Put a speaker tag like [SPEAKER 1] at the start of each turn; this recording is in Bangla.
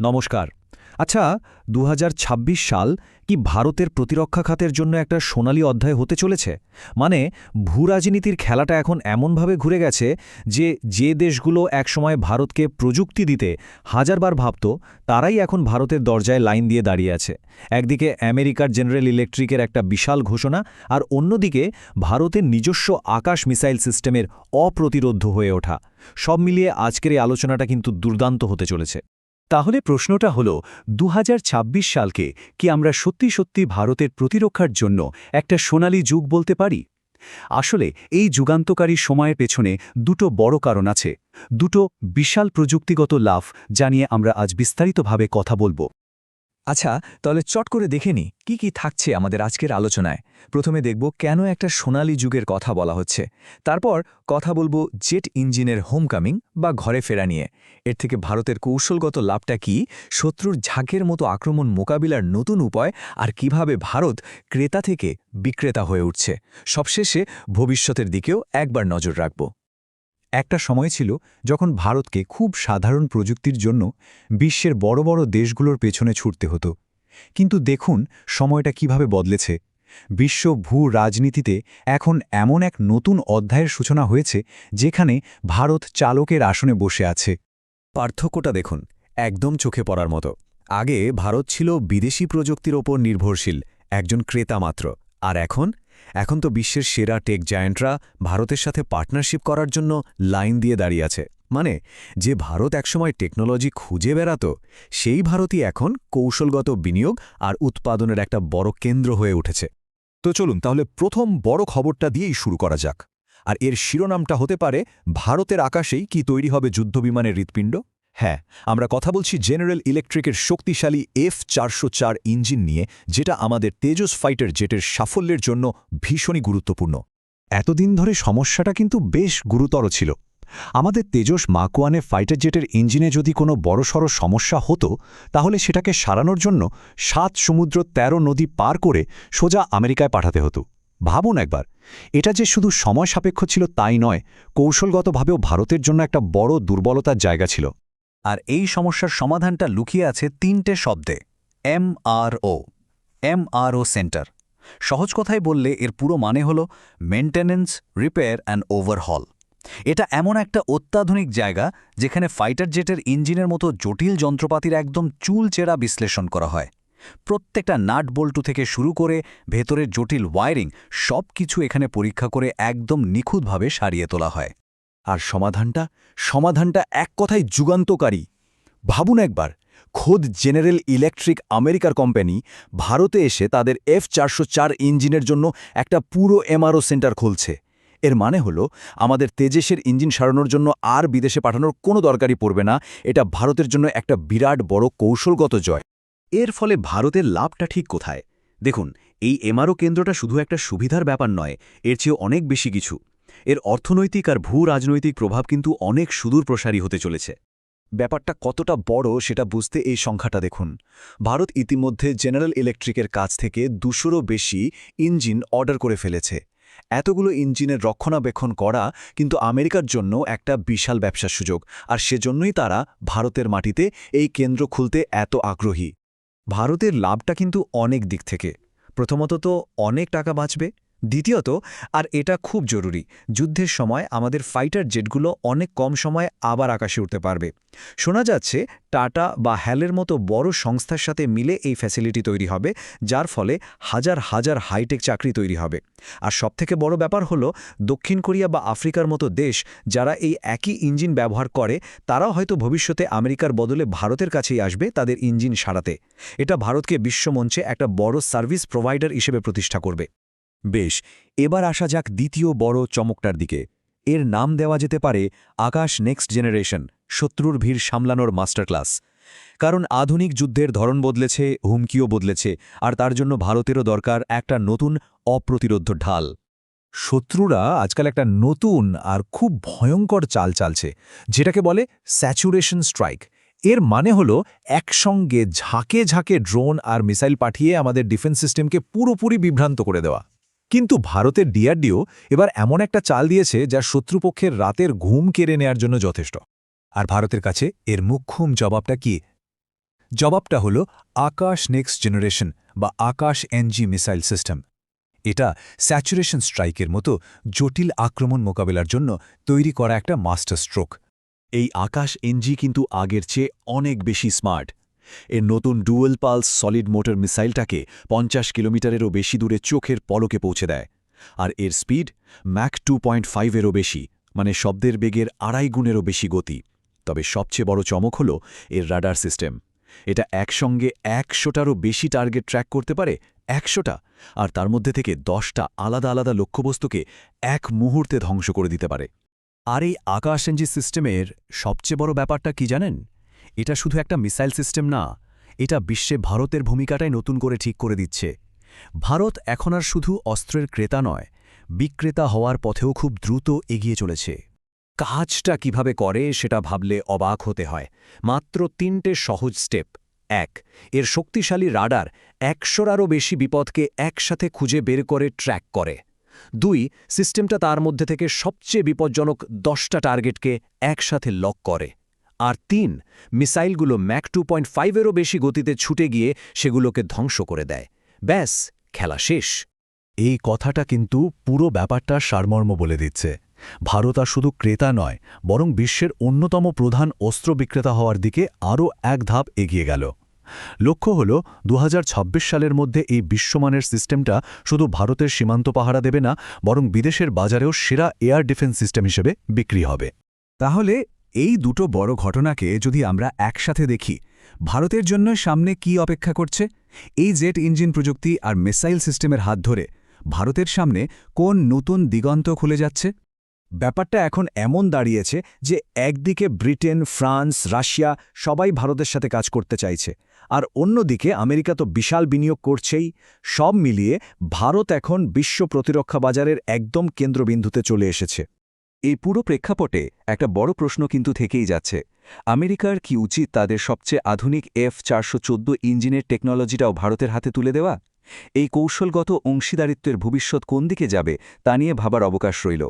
[SPEAKER 1] নমস্কার। আচ্ছা, ২০২৬ সাল কি ভারতের প্রতিরক্ষা খাতের জন্য একটা সোনালী অধ্যায় হতে চলেছে? মানে ভূরাজনীতির খেলাটা এখন এমনভাবে ঘুরে গেছে যে দেশগুলো একসময় ভারতকে প্রযুক্তি দিতে হাজারবার ভাবত, তারাই এখন ভারতের দরজায় লাইন দিয়ে দাঁড়িয়ে আছে। একদিকে আমেরিকার জেনারেল ইলেকট্রিকের একটা বিশাল ঘোষণা, আর অন্যদিকে ভারতের নিজস্ব আকাশ মিসাইল সিস্টেমের অপ্রতিরোধ্য হয়ে ওঠা। সব মিলিয়ে আজকের এই আলোচনাটা কিন্তু দুর্দান্ত হতে চলেছে।
[SPEAKER 2] তাহলে প্রশ্নটা হলো ২০২৬ সালকে কি আমরা সত্যি সত্যি ভারতের প্রতিরক্ষার জন্য একটা সোনালী যুগ বলতে পারি? আসলে এই যুগান্তকারী সময়ের পেছনে দুটো বড় কারণ আছে, দুটো বিশাল প্রযুক্তিগত লাভ যা নিয়ে আমরা আজ বিস্তারিতভাবে কথা বলবো।
[SPEAKER 3] আচ্ছা, তাহলে চট করে দেখে নি কি থাকছে আমাদের আজকের আলোচনায়। প্রথমে দেখব কেন একটা সোনালী যুগের কথা বলা হচ্ছে। তারপর কথা বলবো জেট ইঞ্জিনের হোমকামিং বা ঘরে ফেরা নিয়ে। এর থেকে ভারতের কৌশলগত লাভটা কি, শত্রুর ঝাঁকের মতো আক্রমণ মোকাবিলার নতুন উপায়, আর কিভাবে ভারত ক্রেতা থেকে বিক্রেতা হয়ে উঠছে। সবশেষে ভবিষ্যতের দিকেও একবার নজর রাখব।
[SPEAKER 2] একটা সময় ছিল যখন ভারতকে খুব সাধারণ প্রযুক্তির জন্য বিশ্বের বড় বড় দেশগুলোর পেছনে ছুটতে হতো। কিন্তু দেখুন সময়টা কিভাবে বদলেছে। বিশ্ব ভূ রাজনীতিতে এখন এমন এক নতুন অধ্যায়ের সূচনা হয়েছে যেখানে ভারত চালকের আসনে বসে আছে।
[SPEAKER 1] পার্থক্যটা দেখুন, একদম চোখে পড়ার মতো। আগে ভারত ছিল বিদেশি প্রযুক্তির ওপর নির্ভরশীল, একজন ক্রেতা মাত্র। আর এখন তো বিশ্বের সেরা টেক জায়ান্টরা ভারতের সাথে পার্টনারশিপ করার জন্য লাইন দিয়ে দাঁড়িয়ে আছে। মানে যে ভারত একসময় টেকনোলজি খুঁজে বেড়াত, সেই ভারতই এখন কৌশলগত বিনিয়োগ আর উৎপাদনের একটা বড় কেন্দ্র হয়ে উঠেছে।
[SPEAKER 4] তো চলুন তাহলে প্রথম বড় খবরটা দিয়েই শুরু করা যাক। আর এর শিরোনামটা হতে পারে, ভারতের আকাশেই কি তৈরি হবে যুদ্ধবিমানের হৃৎপিণ্ড? হ্যাঁ, আমরা কথা বলছি জেনারেল ইলেকট্রিকের শক্তিশালী F-404 ইঞ্জিন নিয়ে, যেটা আমাদের তেজস ফাইটার জেটের সাফল্যের জন্য ভীষণই গুরুত্বপূর্ণ।
[SPEAKER 2] এতদিন ধরে সমস্যাটা কিন্তু বেশ গুরুতর ছিল। আমাদের তেজস মার্ক 1 ফাইটার জেটের ইঞ্জিনে যদি কোনো বড়সড় সমস্যা হতো, তাহলে সেটাকে সারানোর জন্য ৭ সমুদ্র ১৩ নদী পার করে সোজা আমেরিকায় পাঠাতে হতো। ভাবুন একবার, এটা যে শুধু সময় সাপেক্ষ ছিল তাই নয়, কৌশলগতভাবেও ভারতের জন্য একটা বড় দুর্বলতার জায়গা ছিল।
[SPEAKER 3] আর এই সমস্যার সমাধানটা লুকিয়ে আছে ৩টে শব্দে: এমআরও সেন্টার। সহজ কথায় বললে এর পুরো মানে হল মেইনটেনেন্স, রিপেয়ার অ্যান্ড ওভারহল। এটা এমন একটা অত্যাধুনিক জায়গা যেখানে ফাইটার জেটের ইঞ্জিনের মতো জটিল যন্ত্রপাতির একদম চুলচেরা বিশ্লেষণ করা হয়। প্রত্যেকটা নাট বল্টু থেকে শুরু করে ভেতরের জটিল ওয়ারিং সব কিছু এখানে পরীক্ষা করে একদম নিখুঁতভাবে সারিয়ে তোলা হয়।
[SPEAKER 4] আর সমাধানটা এক কথায় যুগান্তকারী। ভাবুন একবার, খোদ জেনারেল ইলেকট্রিক আমেরিকার কোম্পানি ভারতে এসে তাদের F-404 ইঞ্জিনের জন্য একটা পুরো এমআরও সেন্টার খুলছে। এর মানে হলো আমাদের তেজসের ইঞ্জিন সারানোর জন্য আর বিদেশে পাঠানোর কোনো দরকারই পড়বে না। এটা ভারতের জন্য একটা বিরাট বড় কৌশলগত জয়।
[SPEAKER 1] এর ফলে ভারতের লাভটা ঠিক কোথায়? দেখুন, এই এমআরও কেন্দ্রটা শুধু একটা সুবিধার ব্যাপার নয়, এর চেয়েও অনেক বেশি কিছু। এর অর্থনৈতিক আর ভূ রাজনৈতিক প্রভাব কিন্তু অনেক সুদূর প্রসারী হতে চলেছে। ব্যাপারটা কতটা বড় সেটা বুঝতে এই সংখ্যাটা দেখুন। ভারত ইতিমধ্যে জেনারেল ইলেকট্রিকের কাছ থেকে ২০০রও বেশি ইঞ্জিন অর্ডার করে ফেলেছে। এতগুলো ইঞ্জিনের রক্ষণাবেক্ষণ করা কিন্তু আমেরিকার জন্য একটা বিশাল ব্যবসার সুযোগ, আর সেজন্যই তারা ভারতের মাটিতে এই কেন্দ্র খুলতে এত আগ্রহী। ভারতের লাভটা কিন্তু অনেক দিক থেকে। প্রথমত তো অনেক টাকা বাঁচবে। দ্বিতীয়ত, আর এটা খুব জরুরি, যুদ্ধের সময় আমাদের ফাইটার জেটগুলো অনেক কম সময়ে আবার আকাশে উঠতে পারবে। শোনা যাচ্ছে টাটা বা হ্যালের মতো বড় সংস্থার সাথে মিলে এই ফ্যাসিলিটি তৈরি হবে, যার ফলে হাজার হাজার হাইটেক চাকরি তৈরি হবে। আর সবথেকে বড় ব্যাপার হলো, দক্ষিণ কোরিয়া বা আফ্রিকার মতো দেশ যারা এই একই ইঞ্জিন ব্যবহার করে, তারাও হয়তো ভবিষ্যতে আমেরিকার বদলে ভারতের কাছেই আসবে তাদের ইঞ্জিন সারাতে। এটা ভারতকে বিশ্বমঞ্চে একটা বড় সার্ভিস প্রোভাইডার হিসেবে প্রতিষ্ঠা করবে।
[SPEAKER 4] বেশ, এবার আসা যাক দ্বিতীয় বড় চমকটার দিকে। এর নাম দেওয়া যেতে পারে আকাশ নেক্সট জেনারেশন, শত্রুর ভিড় সামলানোর মাস্টার ক্লাস। কারণ আধুনিক যুদ্ধের ধরন বদলেছে, হুমকিও বদলেছে, আর তার জন্য ভারতেরও দরকার একটা নতুন অপ্রতিরোধ্য ঢাল।
[SPEAKER 2] শত্রুরা আজকাল একটা নতুন আর খুব ভয়ঙ্কর চাল চালছে, যেটাকে বলে স্যাচুরেশন স্ট্রাইক। এর মানে হলো একসঙ্গে ঝাঁকে ঝাঁকে ড্রোন আর মিসাইল পাঠিয়ে আমাদের ডিফেন্স সিস্টেমকে পুরোপুরি বিভ্রান্ত করে দেওয়া। কিন্তু ভারতের ডিআরডিও এবার এমন একটা চাল দিয়েছে যা শত্রুপক্ষের রাতের ঘুম কেড়ে নেয়ার জন্য যথেষ্ট। আর ভারতের কাছে এর মুখ্যম জবাবটা কি? জবাবটা হল আকাশ নেক্সট জেনারেশন বা আকাশ এনজি মিসাইল সিস্টেম। এটা স্যাচুরেশন স্ট্রাইকের মতো জটিল আক্রমণ মোকাবেলার জন্য তৈরি করা একটা মাস্টার স্ট্রোক।
[SPEAKER 1] এই আকাশ এনজি কিন্তু আগের চেয়ে অনেক বেশি স্মার্ট। এর নতুন ডুয়েল পালস সলিড মোটর মিসাইলটাকে 50 কিলোমিটারেরও বেশি দূরে চোখের পলকে পৌঁছে দেয়। আর এর স্পিড ম্যাক 2.5-এরও বেশি, মানে শব্দের বেগের 2.5 গুণেরও বেশি গতি। তবে সবচেয়ে বড় চমক হল এর রাডার সিস্টেম। এটা একসঙ্গে 100টারও বেশি টার্গেট ট্র্যাক করতে পারে, 100টা, আর তার মধ্যে থেকে 10টা আলাদা আলাদা লক্ষ্যবস্তুকে এক মুহূর্তে ধ্বংস করে দিতে পারে। আর এই আকাশ এনজি সিস্টেমের সবচেয়ে বড় ব্যাপারটা কি জানেন? এটা শুধু একটা মিসাইল সিস্টেম না, এটা বিশ্বে ভারতের ভূমিকাটাই নতুন করে ঠিক করে দিচ্ছে। ভারত এখন আর শুধু অস্ত্রের ক্রেতা নয়, বিক্রেতা হওয়ার পথেও খুব দ্রুত এগিয়ে চলেছে। কাজটা কিভাবে করে সেটা ভাবলে অবাক হতে হয়। মাত্র 3টে সহজ স্টেপ। 1. এর শক্তিশালী রাডার 100টারও বেশি বিপদকে একসাথে খুঁজে বের করে ট্র্যাক করে। 2. সিস্টেমটা তার মধ্যে থেকে সবচেয়ে বিপজ্জনক 10টা টার্গেটকে একসাথে লক করে। আর 3. মিসাইলগুলো ম্যাক 2.5-এরও বেশি গতিতে ছুটে গিয়ে সেগুলোকে ধ্বংস করে দেয়। ব্যাস, খেলা শেষ।
[SPEAKER 2] এই কথাটা কিন্তু পুরো ব্যাপারটা সারমর্ম বলে দিচ্ছে। ভারত আর শুধু ক্রেতা নয়, বরং বিশ্বের অন্যতম প্রধান অস্ত্র বিক্রেতা হওয়ার দিকে আরও এক ধাপ এগিয়ে গেল। লক্ষ্য হল 2026 সালের মধ্যে এই বিশ্বমানের সিস্টেমটা শুধু ভারতের সীমান্ত পাহারা দেবে না, বরং বিদেশের বাজারেও সেরা এয়ার ডিফেন্স সিস্টেম হিসেবে বিক্রি হবে।
[SPEAKER 4] তাহলে এই দুটো বড় ঘটনাকে যদি আমরা একসাথে দেখি, ভারতের জন্য সামনে কি অপেক্ষা করছে? এই জেট ইঞ্জিন প্রযুক্তি আর মিসাইল সিস্টেমের হাত ধরে ভারতের সামনে কোন নতুন দিগন্ত খুলে যাচ্ছে? ব্যাপারটা এখন এমন দাঁড়িয়েছে যে একদিকে ব্রিটেন, ফ্রান্স, রাশিয়া সবাই ভারতের সাথে কাজ করতে চাইছে, আর অন্যদিকে আমেরিকা তো বিশাল বিনিয়োগ করছেই। সব মিলিয়ে ভারত এখন বিশ্ব প্রতিরক্ষা বাজারের একদম কেন্দ্রবিন্দুতে চলে এসেছে।
[SPEAKER 3] এই পুরো প্রেক্ষাপটে একটা বড় প্রশ্ন কিন্তু থেকেই যাচ্ছে। আমেরিকার কি উচিত তাদের সবচেয়ে আধুনিক F-414 ইঞ্জিনের টেকনোলজিটাও ভারতের হাতে তুলে দেওয়া? এই কৌশলগত অংশীদারিত্বের ভবিষ্যৎ কোন দিকে যাবে তা নিয়ে ভাবার অবকাশ রইল।